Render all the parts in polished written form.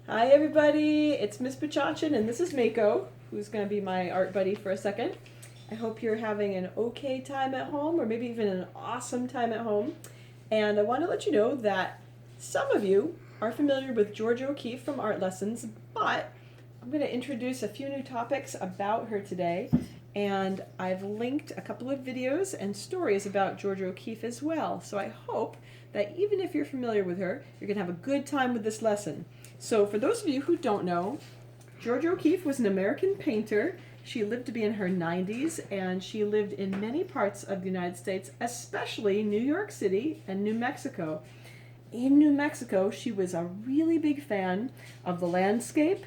Hi everybody, it's Miss Pachachin and this is Mako, who's going to be my art buddy for a second. I hope you're having an okay time at home or maybe even an awesome time at home. And I want to let you know that some of you are familiar with Georgia O'Keeffe from Art Lessons, but I'm going to introduce a few new topics about her today. And I've linked a couple of videos and stories about Georgia O'Keeffe as well. So I hope that even if you're familiar with her, you're going to have a good time with this lesson. So for those of you who don't know, Georgia O'Keeffe was an American painter. She lived to be in her 90s, and she lived in many parts of the United States, especially New York City and New Mexico. In New Mexico, she was a really big fan of the landscape,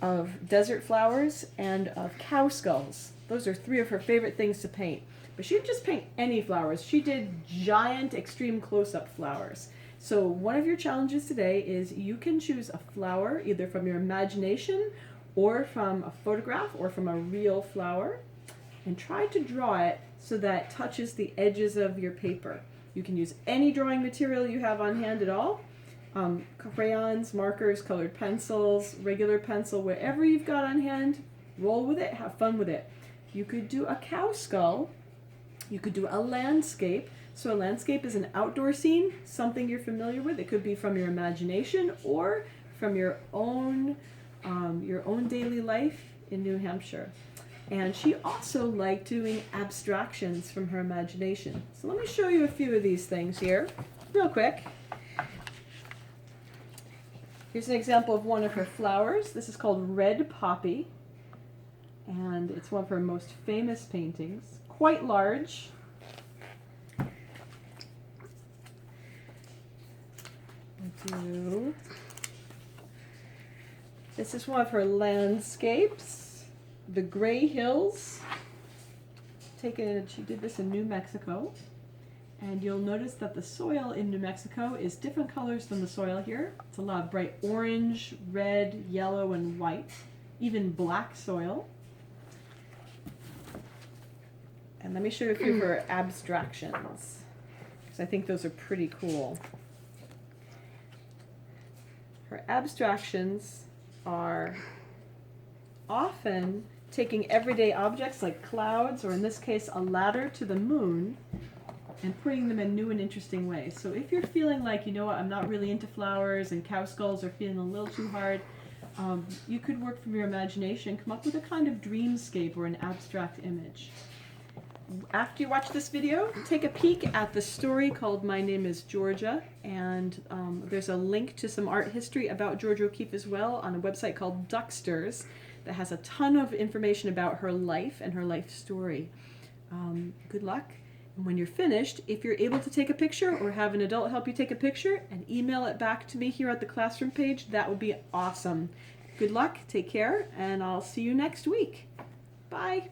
of desert flowers, and of cow skulls. Those are three of her favorite things to paint. But she didn't just paint any flowers. She did giant, extreme close-up flowers. So one of your challenges today is you can choose a flower either from your imagination or from a photograph or from a real flower and try to draw it so that it touches the edges of your paper. You can use any drawing material you have on hand at all. Crayons, markers, colored pencils, regular pencil, whatever you've got on hand, roll with it, have fun with it. You could do a cow skull. You could do a landscape. So a landscape is an outdoor scene, something you're familiar with. It could be from your imagination or from your own daily life in New Hampshire. And she also liked doing abstractions from her imagination. So let me show you a few of these things here, real quick. Here's an example of one of her flowers. This is called Red Poppy, and it's one of her most famous paintings. Quite large. This is one of her landscapes, the Gray Hills. She did this in New Mexico. And you'll notice that the soil in New Mexico is different colors than the soil here. It's a lot of bright orange, red, yellow, and white, even black soil. And let me show you a few of her abstractions, because I think those are pretty cool. Her abstractions are often taking everyday objects like clouds, or in this case, a ladder to the moon, and putting them in new and interesting ways. So if you're feeling like, you know what, I'm not really into flowers and cow skulls are feeling a little too hard, you could work from your imagination, come up with a kind of dreamscape or an abstract image. After you watch this video, take a peek at the story called My Name is Georgia, and there's a link to some art history about Georgia O'Keeffe as well on a website called Ducksters that has a ton of information about her life and her life story. Good luck. And when you're finished, if you're able to take a picture or have an adult help you take a picture and email it back to me here at the classroom page, that would be awesome. Good luck, take care, and I'll see you next week. Bye.